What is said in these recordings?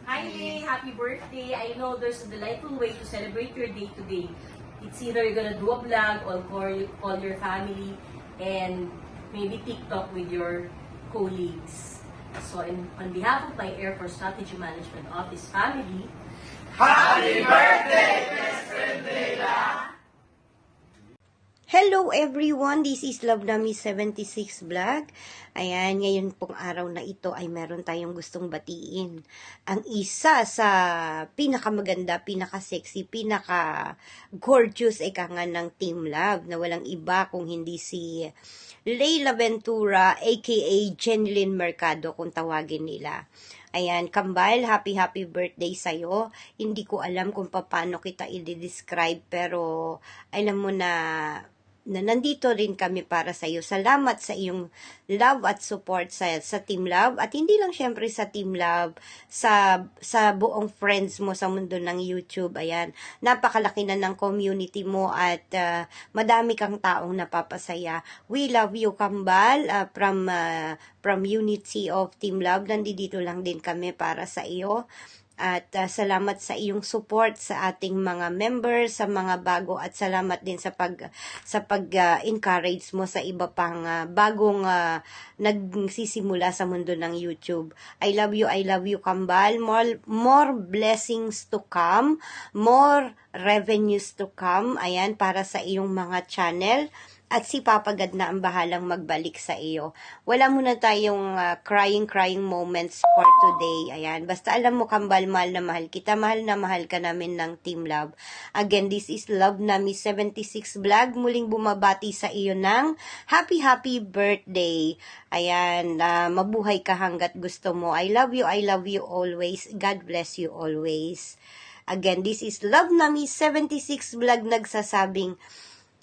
Hi, Lay. Happy birthday. I know there's a delightful way to celebrate your day today. It's either you're gonna do a vlog or call your family and maybe TikTok with your colleagues. So on behalf of my Air Force Strategy Management Office family, Happy birthday, best friend Leila! Hello everyone, this is Love Nami 76 Vlog. Ayan, ngayon pong araw na ito ay meron tayong gustong batiin. Ang isa sa pinakamaganda, pinaka-sexy, pinaka-gorgeous nga ng Team Love na walang iba kung hindi si Leila Ventura aka Jenlyn Mercado kung tawagin nila. Ayan, Kambal, happy birthday sa'yo. Hindi ko alam kung paano kita i-describe pero alam mo na nandito rin kami para sa iyo. Salamat sa iyong love at support sa Team Love. At hindi lang syempre sa Team Love, sa buong friends mo sa mundo ng YouTube. Ayan, napakalaki na ng community mo at madami kang taong napapasaya. We love you, Kambal, from Unity of Team Love. Nandito lang din kami para sa iyo. At salamat sa iyong support sa ating mga members, sa mga bago at salamat din sa pag-encourage mo sa iba pang bagong nagsisimula sa mundo ng YouTube. I love you Kambal. More blessings to come, more revenues to come. Ayan, para sa iyong mga channel. At si Papa God na ang bahalang magbalik sa iyo. Wala muna tayong crying moments for today. Ayan. Basta alam mo, Kambal, mahal na mahal kita. Mahal na mahal ka namin ng Team Love. Again, this is Love Nami 76 Vlog. Muling bumabati sa iyo ng happy birthday. Ayan. Mabuhay ka hanggat gusto mo. I love you always. God bless you always. Again, this is Love Nami 76 Vlog nagsasabing,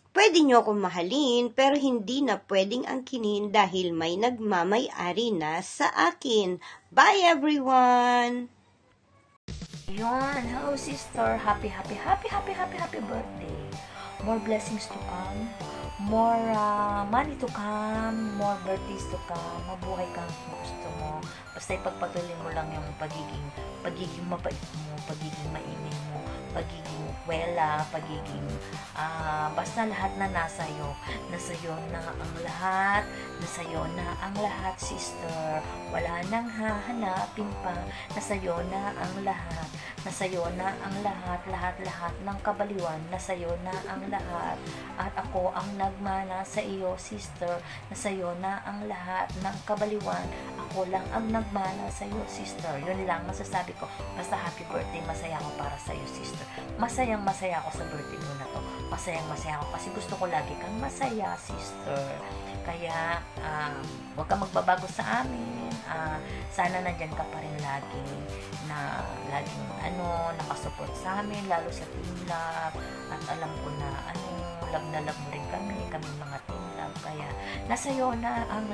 pwede nyo akong mahalin, pero hindi na pwedeng angkinin dahil may nagmamay-ari na sa akin. Bye, everyone! Yun, hello sister, happy birthday. More blessings to come, more money to come, more birthdays to come. Mabuhay kang gusto mo. Basta ipagpatuloy mo lang yung pagiging mabait mo, pagiging maingay mo, pagiging wela, basta lahat na nasayo na ang lahat, nasayo na ang lahat, sister. Wala nang hahanapin pa, nasayo na ang lahat, nasayo na ang lahat ng kabaliwan, nasayo na ang lahat. At ako ang nagmana sa iyo, sister, nasayo na ang lahat ng kabaliwan. Ako lang ang nagmana sa iyo, sister. Yun lang masasabi ko. Basta happy birthday, masaya ako para sa iyo, sister. Masaya ako sa birthday mo na to. Masaya ako kasi gusto ko lagi kang masaya, sister. Kaya huwag kang magbabago sa amin. Sana nandyan ka pa rin lagi na laging nakasupport sa amin, lalo sa Team Love. At alam ko na love na love mo rin kami mga Team Love. Kaya nasayo na ang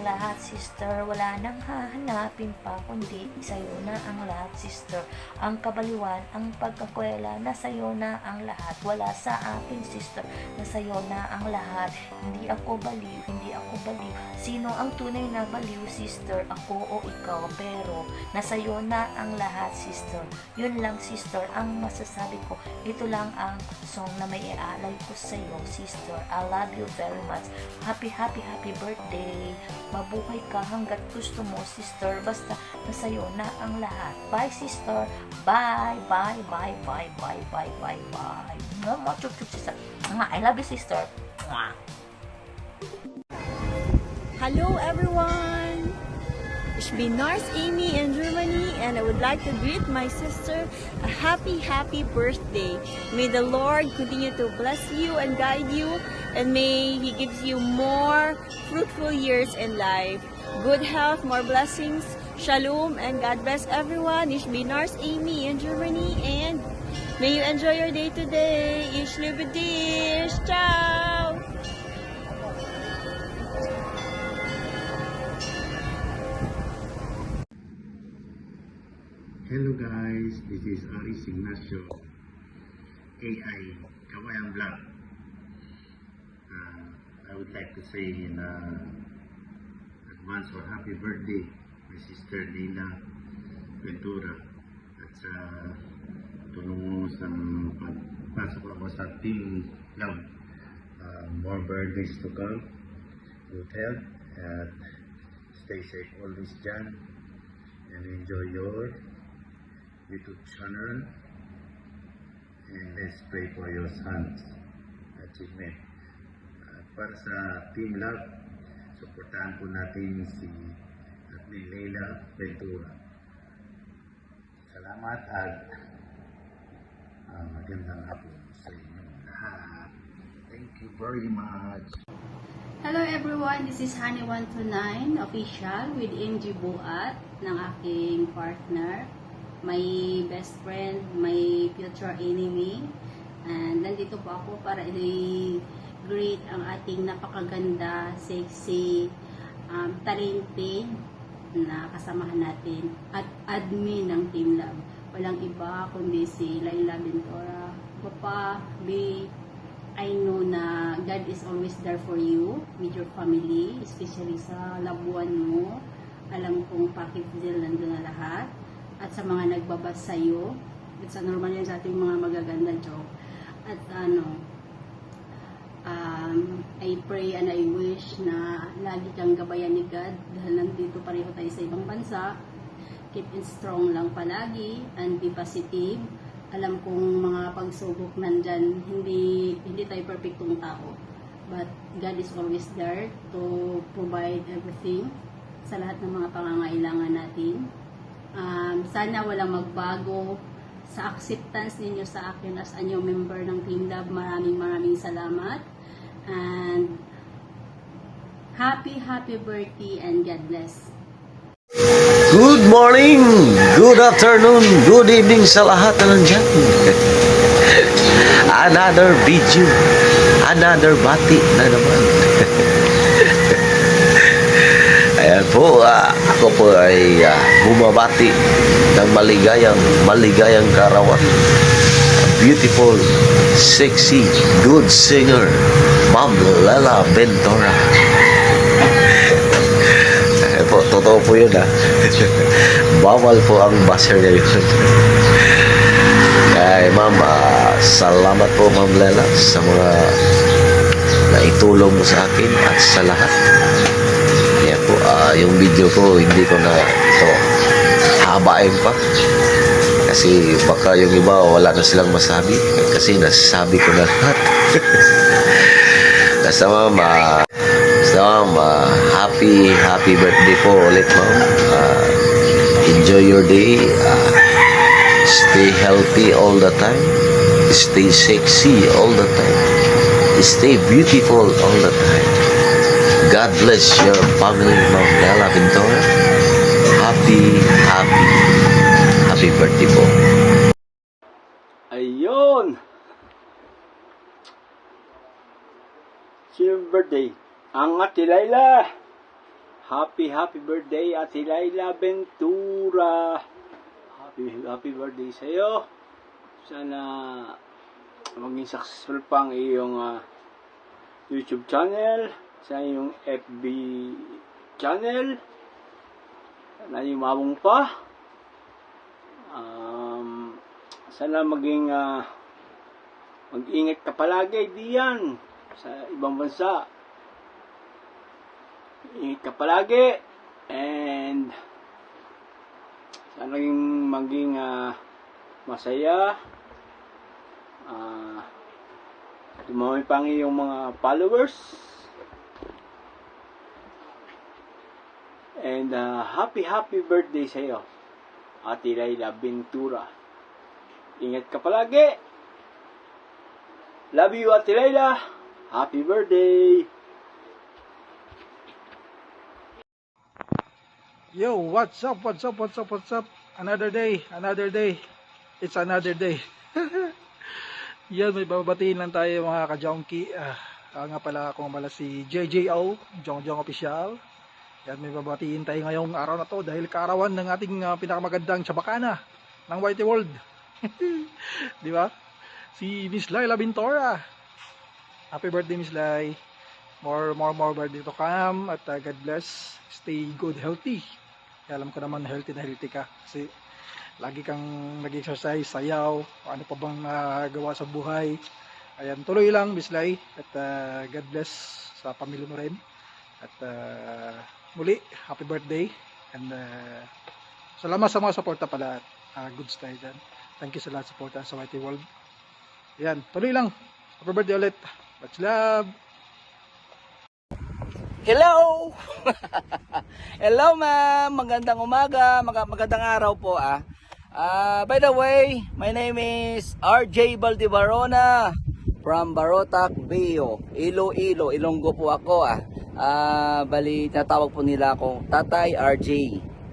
lahat, sister. Wala nang hahanapin pa kundi sa'yo na ang lahat, sister. Ang kabaliwan, ang pagkakwela, nasayo na ang lahat. Wala sa akin, sister. Nasayo na ang lahat. Hindi ako baliw. Sino ang tunay na baliw, sister? Ako o ikaw? Pero nasayo na ang lahat, sister. Yun lang, sister, ang masasabi ko. Ito lang ang song na may iaalay ko sa iyo, sister. I love you very much. Happy birthday. Mabuhay ka hanggat gusto mo, sister. Basta nasayo na ang lahat. Bye, sister. Bye. Chup, sister. I love you, sister. Hello everyone! Ich bin Nurse Amy in Germany and I would like to greet my sister a happy birthday. May the Lord continue to bless you and guide you and may He gives you more fruitful years in life. Good health, more blessings, shalom, and God bless everyone. Ich bin Nurse Amy in Germany and may you enjoy your day today. Ich liebe dich. Ciao! Hello guys, this is Aris Ignacio, AI Kawayan Vlog. I would like to say in advance or happy birthday my sister Leila Ventura. At sa tulong sa pagpasok ako sa Team Love. More birthdays to come. Good health and stay safe always dyan. And enjoy your YouTube channel. And let's pray for your son's achievement. At para sa Team Love, suportahan po natin si Leila Ventura. Salamat at magandang hapon sa inyo lahat. Thank you very much. Hello everyone, this is Honey129 official with MG Buat ng aking partner, my best friend, my future enemy. And nandito po ako para i-greet ang ating napakaganda, sexy, talente na kasamahan natin at admin ng Team Love. Walang iba kundi si Leila Ventura. Papa, B, I know na God is always there for you with your family, especially sa labuan mo. Alam kong package deal nandun na lahat. At sa mga nagbabas sa'yo, it's a normal yan sa ating mga magaganda joke. At I pray and I wish na lagi kang gabayan ni God dahil nandito pareho tayo sa ibang bansa. Keep it strong lang palagi and be positive. Alam kong mga pagsubok nandyan, hindi tayo perfectong tao. But God is always there to provide everything sa lahat ng mga pangangailangan natin. Sana walang magbago sa acceptance ninyo sa akin as a new member ng Team Love. Maraming salamat. And happy birthday and God bless. Good morning, good afternoon, good evening sa lahat na nandyan. Another video, another bati na naman. Ayan po, ako po ay bumabati ng maligayang karawan. Beautiful, sexy, good singer, Ma'am Leila Ventura. Po, totoo po yun bawal po ang buzzer ngayon. Kaya ma'am, salamat po Ma'am Leila sa mga naitulong mo sa akin at sa lahat. Kaya po, yung video ko hindi ko na ito habain pa kasi baka yung iba wala na silang masabi kasi nasabi ko na lahat. Basta ma'am, happy birthday po ulit ma'am. Enjoy your day. Stay healthy all the time. Stay sexy all the time. Stay beautiful all the time. God bless your family, Ma'am Leila Ventura. Happy birthday po. Ayun! Sino birthday? Ang Ate Leila. Happy birthday Ate Leila Ventura. Happy birthday sa iyo. Sana maging successful pang iyong YouTube channel, sa iyong FB channel. Sana yumabong pa. Sana mag-ingat ka palagi diyan sa ibang bansa. Ingat ka palagi and sana maging masaya. Dumami pang iyong mga followers and happy birthday sa iyo Ate Leila Ventura. Ingat ka palagi. Love you Ate Leila. Happy birthday. Yo, what's up? Another day. It's another day. Yan, may babatiin lang tayo mga ka-junkie. Nga pala ako si JJO, Jongjong Official. Yan, may babatiin tayo ngayong araw na to dahil kaarawan ng ating pinakamagandang tsabakana ng Whitey World. Di ba? Si Miss Leila Ventura. Happy birthday Miss Lai. More birthday to come at God bless. Stay good, healthy. Alam ko naman healthy na healthy ka kasi lagi kang nag-exercise, sayaw, ano pa bang gawa sa buhay. Ayan, tuloy lang, Bislay. At God bless sa pamilya mo rin. At muli, happy birthday. And salamat sa mga suporta pala. Goods tayo dyan. Thank you sa lahat suporta sa YT World. Ayan, tuloy lang. Happy birthday ulit. Much love. Hello! Hello ma'am! Magandang umaga, magandang araw po by the way, my name is RJ Baldivarona from Barotac, Bayo, Iloilo, Ilonggo po ako bali, tinatawag po nila akong Tatay RJ.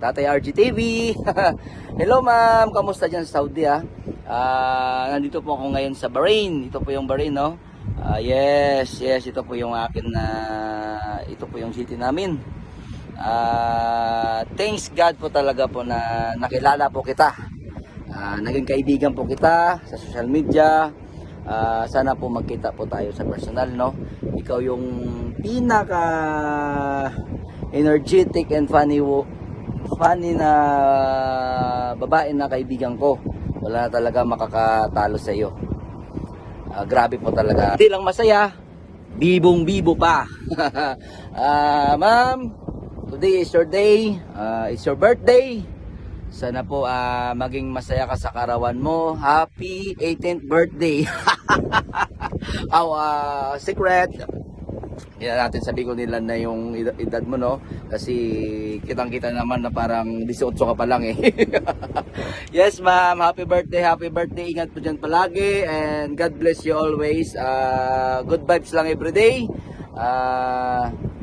Tatay RJ TV. Hello ma'am, kamusta dyan sa Saudi nandito po ako ngayon sa Bahrain. Ito po yung Bahrain, no? Yes, ito po yung akin ito po yung city namin. Thanks God po talaga po na nakilala po kita. Naging kaibigan po kita sa social media. Sana po magkita po tayo sa personal, no? Ikaw yung pinaka energetic and funny na babae na kaibigan ko. Wala na talaga makakatalo sa iyo. Grabe po talaga. Hindi lang masaya, bibong-bibo pa. Ma'am, today is your day. It's your birthday. Sana po maging masaya ka sa karawan mo. Happy 18th birthday. Secret. Hindi natin sabihin nila na yung edad mo, no? Kasi kitang-kita naman na parang 18 ka pa lang eh. Yes ma'am, happy birthday. Ingat po dyan palagi and God bless you always. Good vibes lang everyday.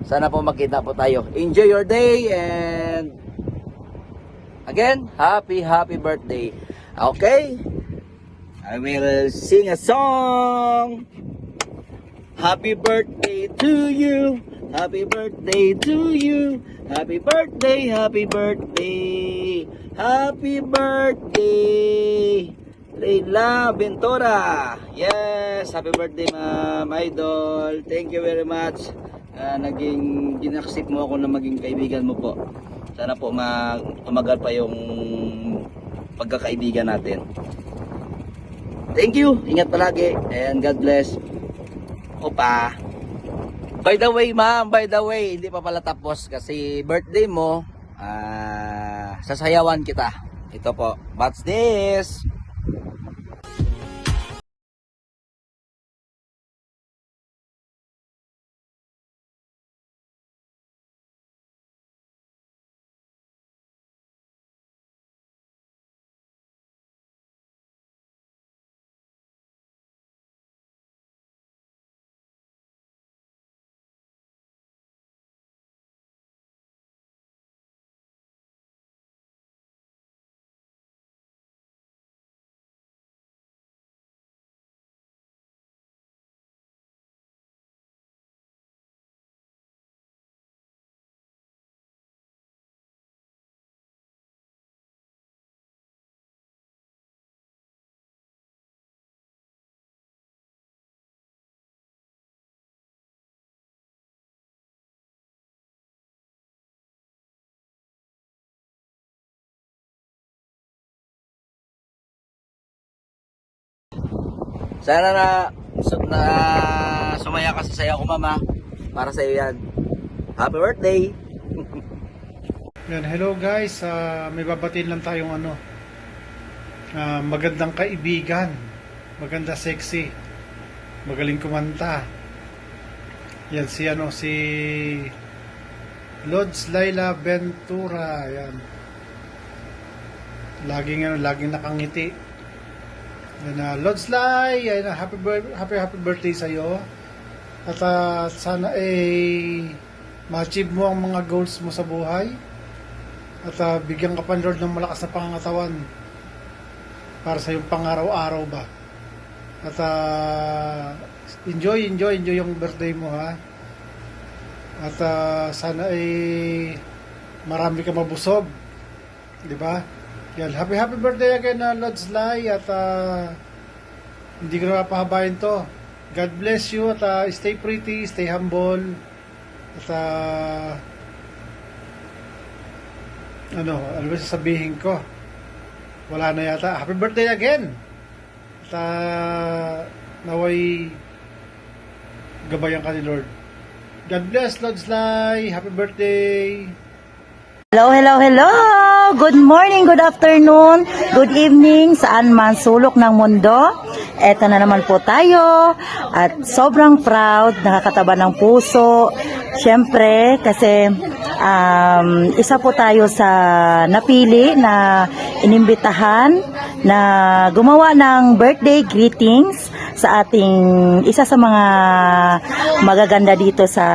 Sana po magkita po tayo. Enjoy your day and again, happy birthday. Okay? I will sing a song. Happy birthday to you. Happy birthday to you. Happy birthday, happy birthday. Happy birthday, Leila Ventura. Yes, happy birthday ma'am, idol. Thank you very much. Naging ginaksip mo ako na maging kaibigan mo po. Sana po tumagal pa yung pagkakaibigan natin. Thank you. Ingat palagi and God bless. Opa. By the way, ma'am, hindi pa pala tapos kasi birthday mo, sasayawan kita. Ito po. What's this? Sana na sumaya ka sa sayaw ko, mama. Para sa iyo yan. Happy birthday! Yan, hello guys, may babatiin lang tayong magandang kaibigan, maganda sexy, magaling kumanta. Yan si Lods Laila Ventura, yan. Laging nakangiti. Yan, Lods Lai, yan, happy birthday sa iyo. At sana ma-achieve mo ang mga goals mo sa buhay. At bigyan ka pa ng Lord ng malakas na pangangatawan para sa iyong pangaraw-araw ba. At enjoy yung birthday mo, ha. At sana marami ka mabusog, di ba? Yan, happy birthday again, Lods Lai. At hindi ko na pahabayin to. God bless you at stay pretty, stay humble. At ano ba sasabihin ko? Wala na yata. Happy birthday again! At naway gabayan ka ni Lord. God bless, Lord Sly. Happy birthday! Hello, hello, hello! Good morning, good afternoon, good evening, saan man sulok ng mundo. Eto na naman po tayo at sobrang proud, nakakataba ng puso. Siyempre, kasi isa po tayo sa napili na inimbitahan na gumawa ng birthday greetings sa ating isa sa mga magaganda dito sa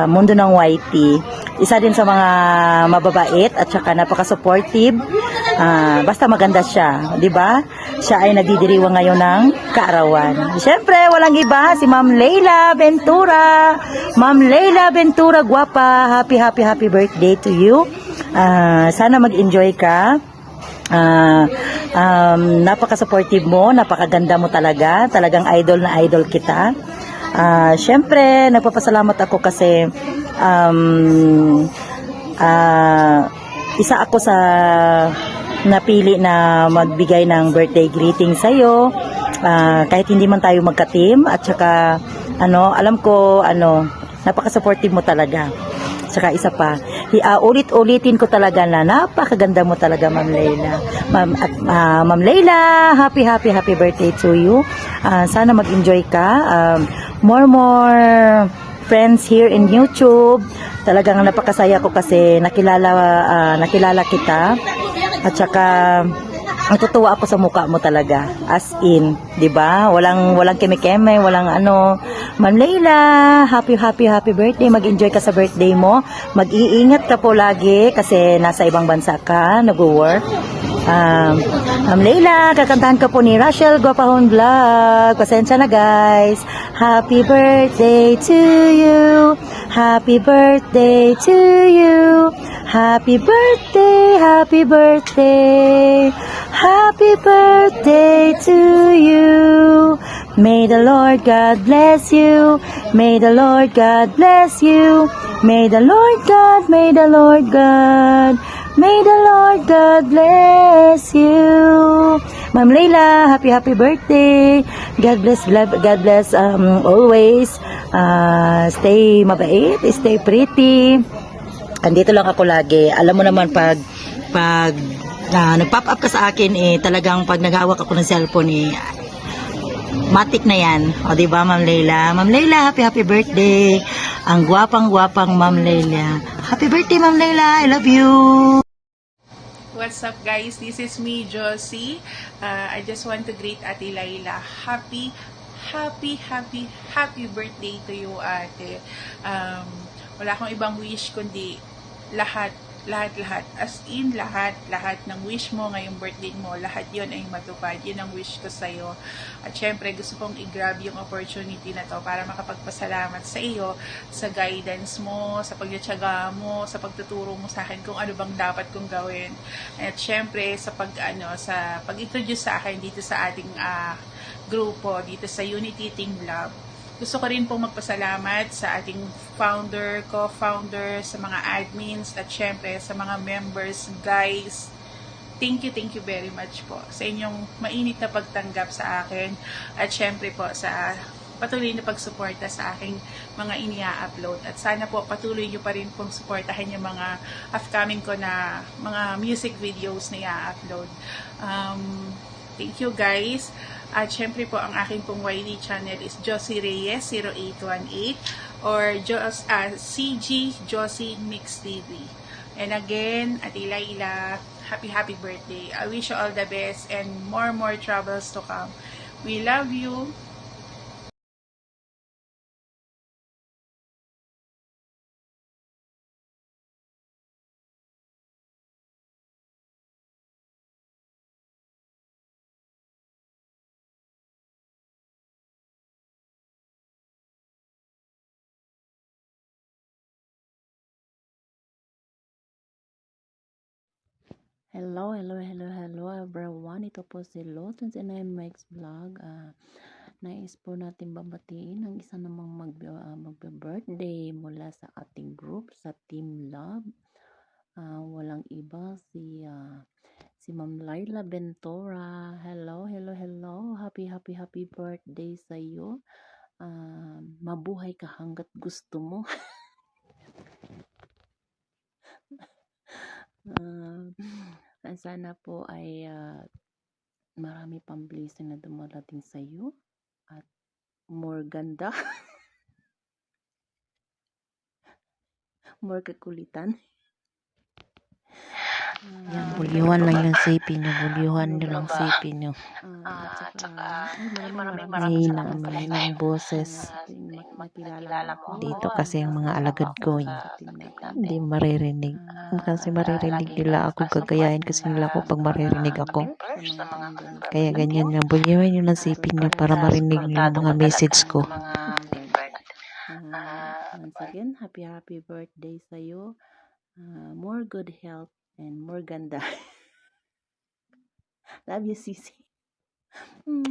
mundo ng YT. Isa din sa mga mababait at saka napaka-supportive. Basta maganda siya, 'di ba? Siya ay nagdidiriwang ngayon ng kaarawan. Siyempre, walang iba si Ma'am Leila Ventura. Ma'am Leila Ventura, guwapa. Happy, happy, happy birthday to you. Sana mag-enjoy ka. Napaka-supportive mo, napakaganda mo talaga. Talagang idol na idol kita. Siyempre, nagpapasalamat ako kasi isa ako sa napili na magbigay ng birthday greeting sa'yo. Kahit hindi man tayo magka-team at saka alam ko napaka-supportive mo talaga. Saka isa pa, ulit-ulitin ko talaga na napakaganda mo talaga, Ma'am Leila. Ma'am Leila, happy, happy, happy birthday to you. Sana mag-enjoy ka. More friends here in YouTube. Talagang napakasaya ko kasi nakilala kita. At saka natutuwa ako sa mukha mo talaga. As in, 'di ba? Walang keme-keme, walang Ma'am Leila, happy, happy, happy birthday. Mag-enjoy ka sa birthday mo. Mag-iingat ka po lagi kasi nasa ibang bansa ka, nag-work. Ma'am Leila, kakantahan ka po ni Rachel Guapahon Vlog. Pasensya na guys. Happy birthday to you. Happy birthday to you. Happy birthday, happy birthday. Happy birthday to you. May the Lord God bless you. May the Lord God bless you. May the Lord God, may the Lord God, may the Lord God bless you. Ma'am Leila, happy, happy birthday. God bless always. Stay mabait, stay pretty. Andito lang ako lagi. Alam mo naman pag nag-pop up ka sa akin talagang pag naghawak ako ng cellphone matik na yan. O diba, Ma'am Leila? Ma'am Leila, happy, happy birthday. Ang gwapang-gwapang Ma'am Leila. Happy birthday, Ma'am Leila. I love you. What's up guys? This is me, Josie. I just want to greet Ate Laila. Happy birthday to you, ate. Wala akong ibang wish kundi lahat. As in, lahat ng wish mo ngayong birthday mo, lahat yon ay matupad. Yun ang wish ko sa'yo. At syempre, gusto kong i-grab yung opportunity na to para makapagpasalamat sa iyo, sa guidance mo, sa pagtsatsaga mo, sa pagtuturo mo sa akin kung ano bang dapat kong gawin. At syempre, sa pag-introduce sa akin dito sa ating grupo, dito sa Unity Team Lab. Gusto ko rin pong magpasalamat sa ating founder, co-founder, sa mga admins, at syempre sa mga members, guys. Thank you very much po sa inyong mainit na pagtanggap sa akin. At syempre po sa patuloy na pagsuporta sa aking mga inia-upload. At sana po patuloy nyo pa rin pong suportahan yung mga upcoming ko na mga music videos na i-upload. Thank you guys. At syempre po, ang aking pong YT channel is Josie Reyes 0818 or CG Josie Mix TV. And again, Ate Laila, happy birthday. I wish you all the best and more troubles to come. We love you. Hello everyone. Ito po si Lo29 Mike's Vlog. Nais po natin babatiin ang isa namang magbe-birthday mula sa ating group sa Team Love. Walang iba si Ma'am Laila Ventura. Hello, hello, hello. Happy, happy, happy birthday sa iyo. Mabuhay ka hanggat gusto mo. Sana po ay marami pang blessing na dumarating sa iyo at more ganda, more kakulitan. Yan, bulyuhan lang yung sipin nyo. Bulyuhan nyo lang sipin nyo. Maraming boses. Dito kasi ang mga alagad ko, hindi maririnig. Kasi maririnig nila ako, gagayahin kasi nila ako pag maririnig ako. Kaya ganyan nga, bulyuhan nyo lang sipin nyo para marinig nyo yung mga message ko. Once again, happy, happy birthday sa'yo. More good health and more ganda. Love you, Sisi.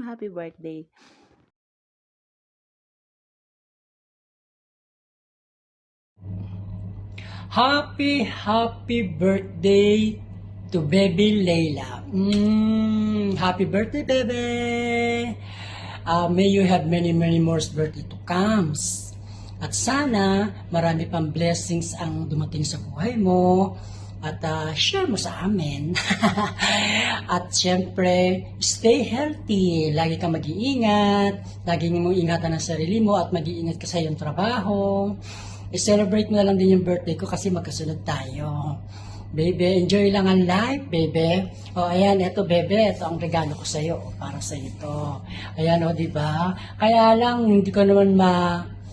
Happy birthday. Happy birthday to baby Layla. Happy birthday, baby. May you have many more birthday to come. At sana marami pang blessings ang dumating sa buhay mo. At share mo sa amin. At syempre, stay healthy. Lagi kang mag-iingat. Lagi mong ingatan ang sarili mo at mag-iingat ka sa iyong trabaho. I-celebrate mo na lang din yung birthday ko kasi magkasunod tayo. Baby, enjoy lang ang life, baby. O, ayan, eto, baby. Ito ang regalo ko sa'yo. Para sa'yo to. Ayan, o, diba? Kaya lang, hindi ko naman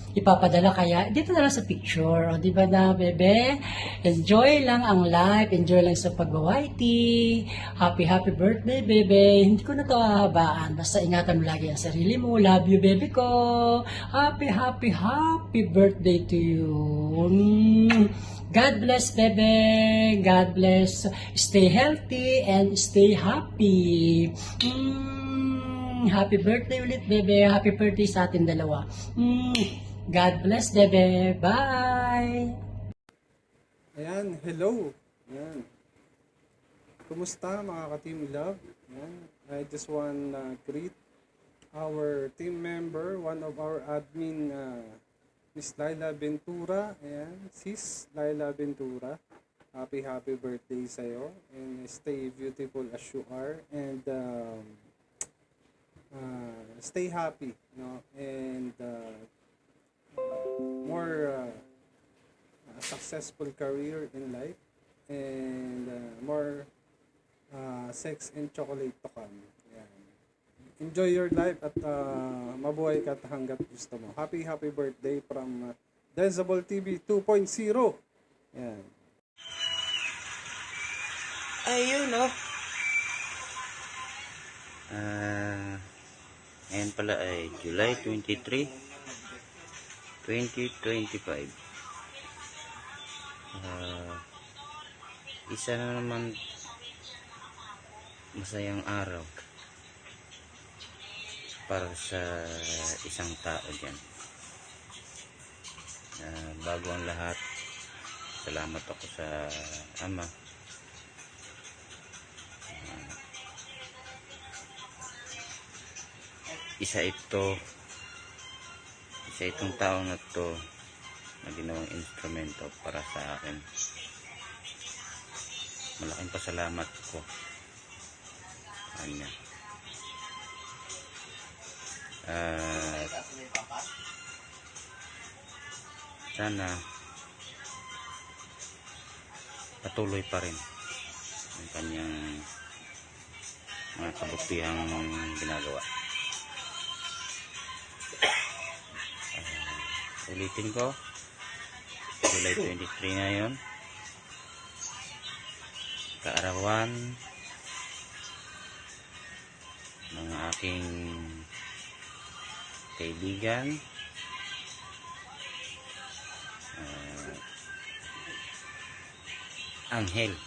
ipapadala, kaya dito na lang sa picture, o, diba na, bebe? Enjoy lang ang life, enjoy lang sa pag-whitey. Happy birthday, bebe. Hindi ko na ito hahabaan, basta ingatan mo lagi ang sarili mo. Love you, bebe ko. Happy birthday to you. God bless, bebe. God bless. Stay healthy and stay happy. Happy birthday ulit, bebe. Happy birthday sa atin dalawa. God bless, bebe. Bye! Ayan, hello. Ayan. Kumusta mga ka-Team Love? Ayan. I just want to greet our team member, one of our admin, Miss Laila Ventura. Ayan, Sis Laila Ventura. Happy birthday sa'yo. And stay beautiful as you are. And stay happy. No? And more successful career in life and more sex and chocolate to come. Yan. Enjoy your life at mabuhay ka hanggat gusto mo. Happy birthday from Denzable TV 2.0. Yan. Ayun, no? Ngayon pala ay July 23, 2025. Isa na naman masayang araw para sa isang tao dyan. Bago ang lahat, salamat ako sa Ama. Isa itong tao na to na ginawang instrumento para sa akin. Malaking pasalamat ko kanya. Sana patuloy pa rin ang kanyang mga kabutihang ginagawa. Ulitin ko, July 23 ngayon, kaarawan ng aking kaibigan, Angel.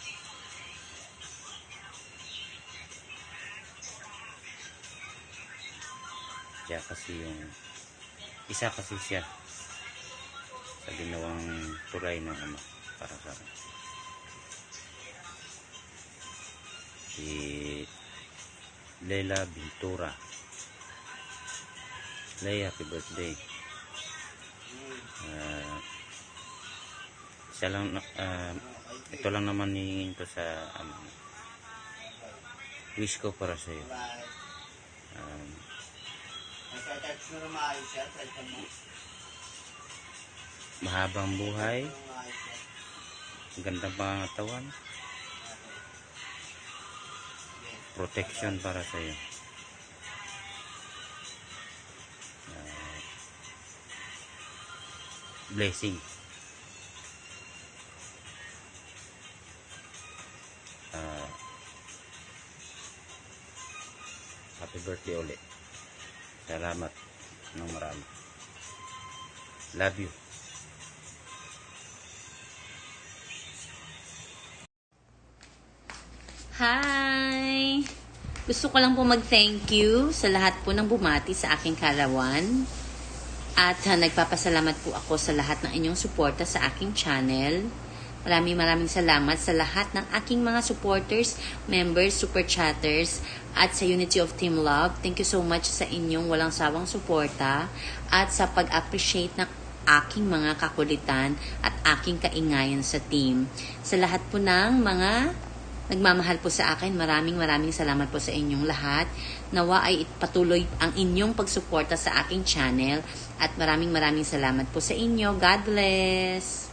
Siya kasi isa kasi siya sa ginawang tulay ng Ama para sa akin. si Leila Ventura. Leila, happy birthday. Ito lang naman hihingin ko sa wish ko para sa iyo. Mahabang buhay, gandang pangangatawan, protection para sa iyo. Blessing. Happy birthday ulit. Salamat ng marami. Love you. Hi! Gusto ko lang po mag-thank you sa lahat po ng bumati sa aking karawan. At nagpapasalamat po ako sa lahat ng inyong suporta sa aking channel. Maraming salamat sa lahat ng aking mga supporters, members, super chatters, at sa Unity of Team Love. Thank you so much sa inyong walang sawang suporta at sa pag-appreciate ng aking mga kakulitan at aking kaingayan sa team. Sa lahat po ng mga nagmamahal po sa akin, maraming salamat po sa inyong lahat. Nawa ay patuloy ang inyong pagsuporta sa aking channel at maraming salamat po sa inyo. God bless!